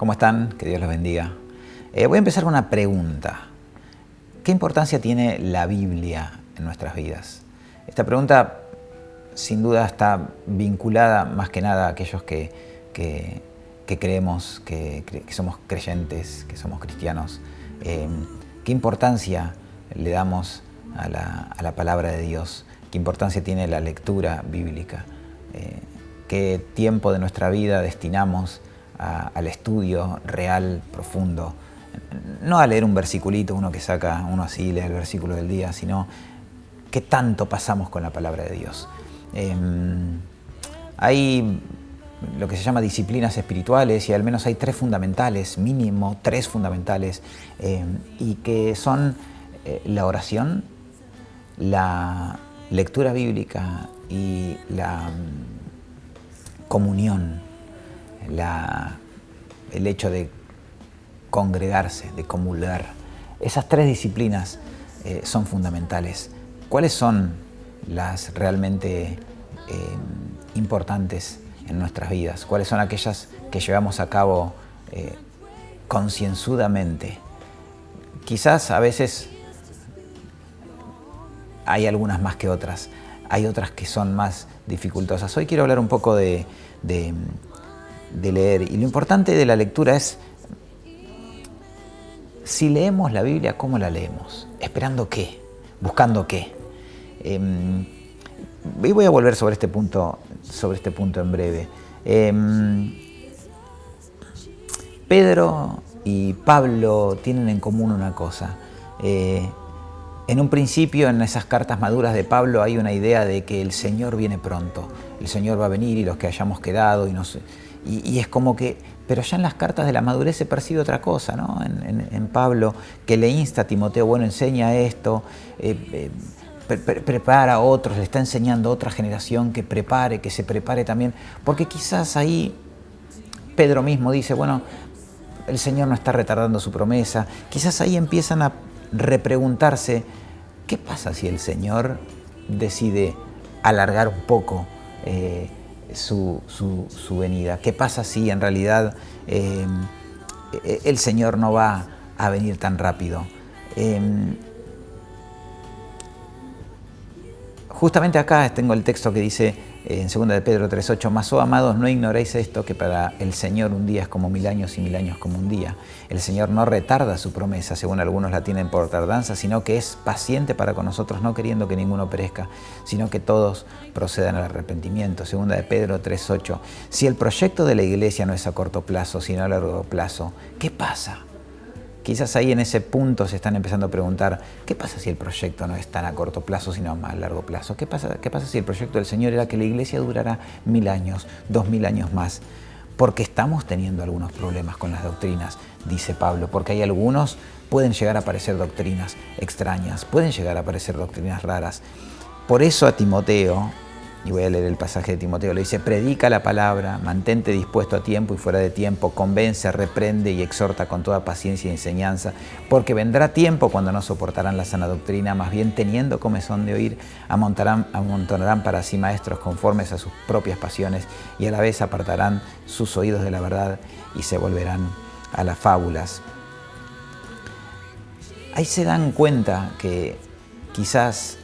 ¿Cómo están? Que Dios los bendiga. Voy a empezar con una pregunta. ¿Qué importancia tiene la Biblia en nuestras vidas? Esta pregunta sin duda está vinculada más que nada a aquellos que creemos, que somos creyentes, que somos cristianos. ¿Qué importancia le damos a la palabra de Dios? ¿Qué importancia tiene la lectura bíblica? ¿Qué tiempo de nuestra vida destinamos al estudio real, profundo? No a leer un versiculito, uno que saca, uno así lee el versículo del día, sino qué tanto pasamos con la palabra de Dios. Hay lo que se llama disciplinas espirituales y al menos hay tres fundamentales, mínimo tres fundamentales, y que son la oración, la lectura bíblica y la comunión, el hecho de congregarse, de comulgar. Esas tres disciplinas son fundamentales. ¿Cuáles son las realmente importantes en nuestras vidas? ¿Cuáles son aquellas que llevamos a cabo concienzudamente? Quizás a veces hay algunas más que otras. Hay otras que son más dificultosas. Hoy quiero hablar un poco de leer. Y lo importante de la lectura es, si leemos la Biblia, ¿cómo la leemos? ¿Esperando qué? ¿Buscando qué? Y voy a volver sobre este punto en breve. Pedro y Pablo tienen en común una cosa. En un principio, en esas cartas maduras de Pablo, hay una idea de que el Señor viene pronto. El Señor va a venir y los que hayamos quedado, y es como que... Pero ya en las cartas de la madurez se percibe otra cosa, ¿no? En Pablo, que le insta a Timoteo, bueno, enseña esto, prepara a otros, le está enseñando a otra generación que se prepare también. Porque quizás ahí Pedro mismo dice, bueno, el Señor no está retardando su promesa. Quizás ahí empiezan a repreguntarse, ¿qué pasa si el Señor decide alargar un poco su venida? ¿Qué pasa si en realidad el Señor no va a venir tan rápido? Justamente acá tengo el texto que dice en 2 de Pedro 3:8, mas, oh amados, no ignoréis esto, que para el Señor un día es como 1000 años y 1000 años como un día. El Señor no retarda su promesa, según algunos la tienen por tardanza, sino que es paciente para con nosotros, no queriendo que ninguno perezca, sino que todos procedan al arrepentimiento. 2 de Pedro 3:8. Si el proyecto de la iglesia no es a corto plazo, sino a largo plazo, ¿qué pasa? Quizás ahí en ese punto se están empezando a preguntar, ¿qué pasa si el proyecto no es tan a corto plazo, sino más a largo plazo? ¿Qué pasa si el proyecto del Señor era que la iglesia durara 1000 años, 2000 años más? Porque estamos teniendo algunos problemas con las doctrinas, dice Pablo, porque hay algunos, pueden llegar a aparecer doctrinas extrañas, pueden llegar a aparecer doctrinas raras. Por eso a Timoteo, y voy a leer el pasaje de Timoteo, le dice, predica la palabra, mantente dispuesto a tiempo y fuera de tiempo, convence, reprende y exhorta con toda paciencia y enseñanza, porque vendrá tiempo cuando no soportarán la sana doctrina, más bien teniendo comezón de oír, amontonarán para sí maestros conformes a sus propias pasiones y a la vez apartarán sus oídos de la verdad y se volverán a las fábulas. Ahí se dan cuenta que quizás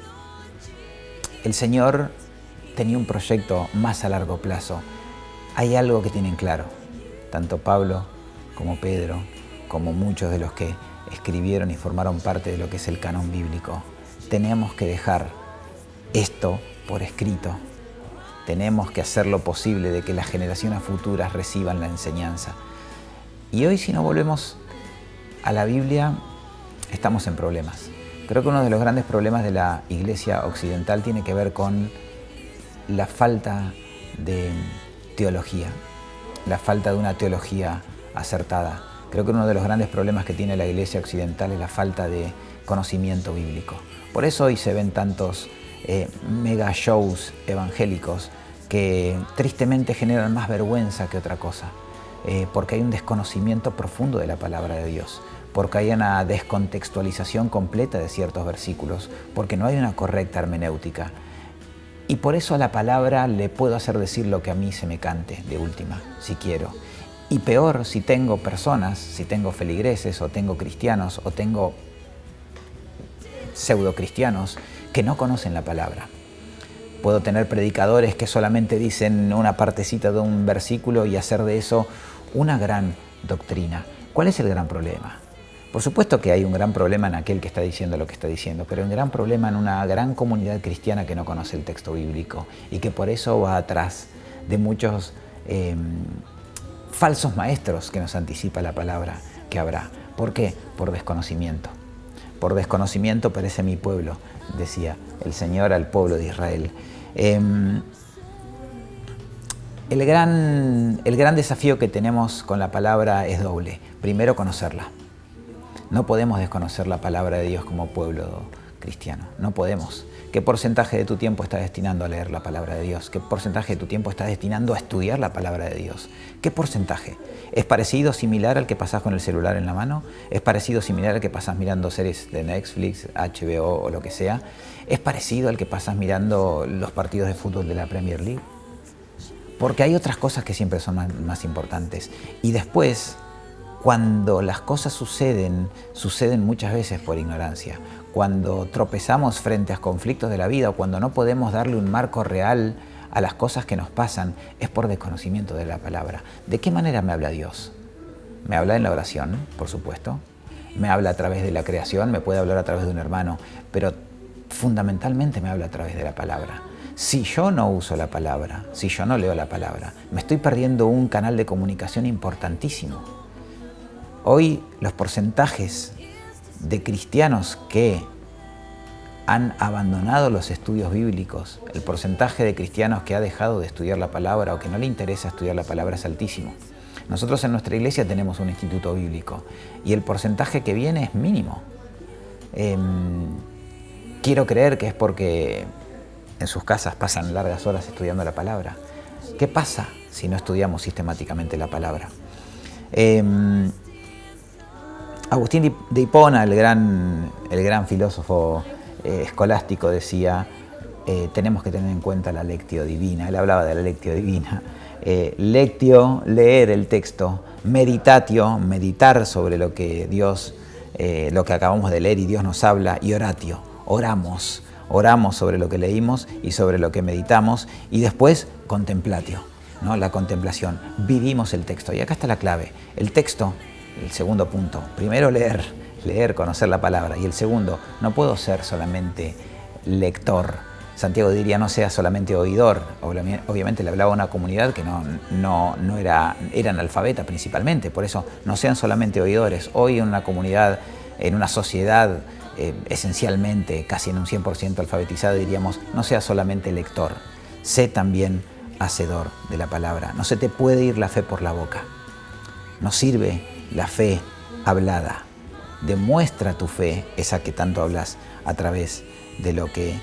el Señor tenía un proyecto más a largo plazo. Hay algo que tienen claro, tanto Pablo como Pedro, como muchos de los que escribieron y formaron parte de lo que es el canon bíblico. Tenemos que dejar esto por escrito. Tenemos que hacer lo posible de que las generaciones futuras reciban la enseñanza. Y hoy, si no volvemos a la Biblia, estamos en problemas. Creo que uno de los grandes problemas de la Iglesia occidental tiene que ver con la falta de teología, la falta de una teología acertada. Creo que uno de los grandes problemas que tiene la Iglesia occidental es la falta de conocimiento bíblico. Por eso hoy se ven tantos mega shows evangélicos que tristemente generan más vergüenza que otra cosa, porque hay un desconocimiento profundo de la palabra de Dios, porque hay una descontextualización completa de ciertos versículos, porque no hay una correcta hermenéutica. Y por eso a la palabra le puedo hacer decir lo que a mí se me cante, de última, si quiero. Y peor si tengo personas, si tengo feligreses o tengo cristianos o tengo pseudocristianos que no conocen la palabra. Puedo tener predicadores que solamente dicen una partecita de un versículo y hacer de eso una gran doctrina. ¿Cuál es el gran problema? Por supuesto que hay un gran problema en aquel que está diciendo lo que está diciendo, pero un gran problema en una gran comunidad cristiana que no conoce el texto bíblico y que por eso va atrás de muchos falsos maestros que nos anticipa la palabra que habrá. ¿Por qué? Por desconocimiento. Por desconocimiento perece mi pueblo, decía el Señor al pueblo de Israel. El gran desafío que tenemos con la palabra es doble. Primero, conocerla. No podemos desconocer la palabra de Dios como pueblo cristiano. No podemos. ¿Qué porcentaje de tu tiempo estás destinando a leer la palabra de Dios? ¿Qué porcentaje de tu tiempo estás destinando a estudiar la palabra de Dios? ¿Qué porcentaje? ¿Es parecido, similar al que pasás con el celular en la mano? ¿Es parecido, similar al que pasás mirando series de Netflix, HBO o lo que sea? ¿Es parecido al que pasás mirando los partidos de fútbol de la Premier League? Porque hay otras cosas que siempre son más importantes. Y después, cuando las cosas suceden muchas veces por ignorancia. Cuando tropezamos frente a conflictos de la vida o cuando no podemos darle un marco real a las cosas que nos pasan, es por desconocimiento de la palabra. ¿De qué manera me habla Dios? Me habla en la oración, por supuesto. Me habla a través de la creación, me puede hablar a través de un hermano, pero fundamentalmente me habla a través de la palabra. Si yo no uso la palabra, si yo no leo la palabra, me estoy perdiendo un canal de comunicación importantísimo. Hoy los porcentajes de cristianos que han abandonado los estudios bíblicos, el porcentaje de cristianos que ha dejado de estudiar la palabra o que no le interesa estudiar la palabra es altísimo. Nosotros en nuestra iglesia tenemos un instituto bíblico y el porcentaje que viene es mínimo. Quiero creer que es porque en sus casas pasan largas horas estudiando la palabra. ¿Qué pasa si no estudiamos sistemáticamente la palabra? Agustín de Hipona, el gran filósofo escolástico, decía, tenemos que tener en cuenta la lectio divina. Él hablaba de la lectio divina. Lectio, leer el texto. Meditatio, meditar sobre lo que Dios, lo que acabamos de leer y Dios nos habla. Y oratio, oramos sobre lo que leímos y sobre lo que meditamos. Y después, contemplatio, ¿no? La contemplación. Vivimos el texto. Y acá está la clave. El texto, el segundo punto. Primero leer, conocer la palabra. Y el segundo, no puedo ser solamente lector. Santiago diría, no sea solamente oidor. Obviamente le hablaba a una comunidad que no era analfabeta principalmente. Por eso, no sean solamente oidores. Hoy en una comunidad, en una sociedad esencialmente, casi en un 100% alfabetizada, diríamos, no sea solamente lector. Sé también hacedor de la palabra. No se te puede ir la fe por la boca. No sirve la fe hablada. Demuestra tu fe, esa que tanto hablas, a través de lo que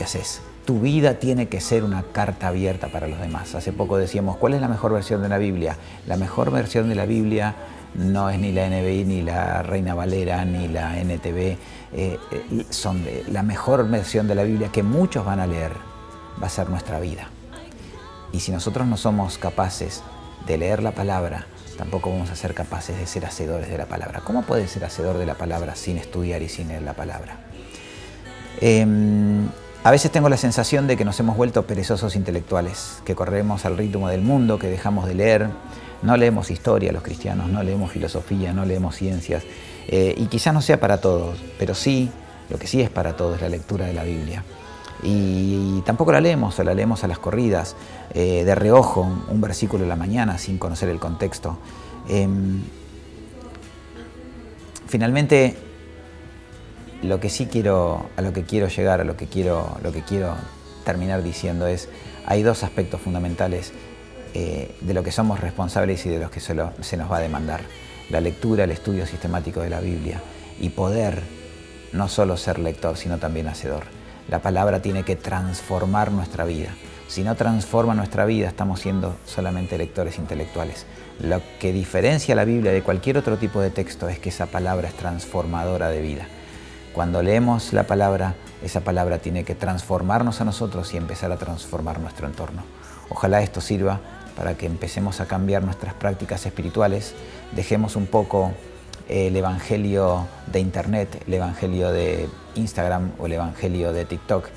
haces. Tu vida tiene que ser una carta abierta para los demás. Hace poco decíamos, ¿cuál es la mejor versión de la Biblia? La mejor versión de la Biblia no es ni la NBI, ni la Reina Valera, ni la NTV. La mejor versión de la Biblia que muchos van a leer va a ser nuestra vida. Y si nosotros no somos capaces de leer la palabra, tampoco vamos a ser capaces de ser hacedores de la palabra. ¿Cómo puedes ser hacedor de la palabra sin estudiar y sin leer la palabra? A veces tengo la sensación de que nos hemos vuelto perezosos intelectuales, que corremos al ritmo del mundo, que dejamos de leer. No leemos historia los cristianos, no leemos filosofía, no leemos ciencias. Y quizás no sea para todos, pero sí, lo que sí es para todos es la lectura de la Biblia. Y tampoco la leemos, o la leemos a las corridas, de reojo, un versículo en la mañana sin conocer el contexto. Finalmente, a lo que quiero llegar, lo que quiero terminar diciendo es, hay dos aspectos fundamentales de lo que somos responsables y de los que se nos va a demandar. La lectura, el estudio sistemático de la Biblia y poder no solo ser lector, sino también hacedor. La palabra tiene que transformar nuestra vida. Si no transforma nuestra vida, estamos siendo solamente lectores intelectuales. Lo que diferencia la Biblia de cualquier otro tipo de texto es que esa palabra es transformadora de vida. Cuando leemos la palabra, esa palabra tiene que transformarnos a nosotros y empezar a transformar nuestro entorno. Ojalá esto sirva para que empecemos a cambiar nuestras prácticas espirituales, dejemos un poco el evangelio de internet, el evangelio de Instagram o el evangelio de TikTok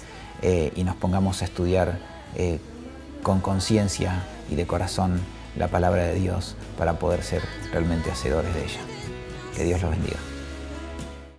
y nos pongamos a estudiar con conciencia y de corazón la palabra de Dios para poder ser realmente hacedores de ella. Que Dios los bendiga.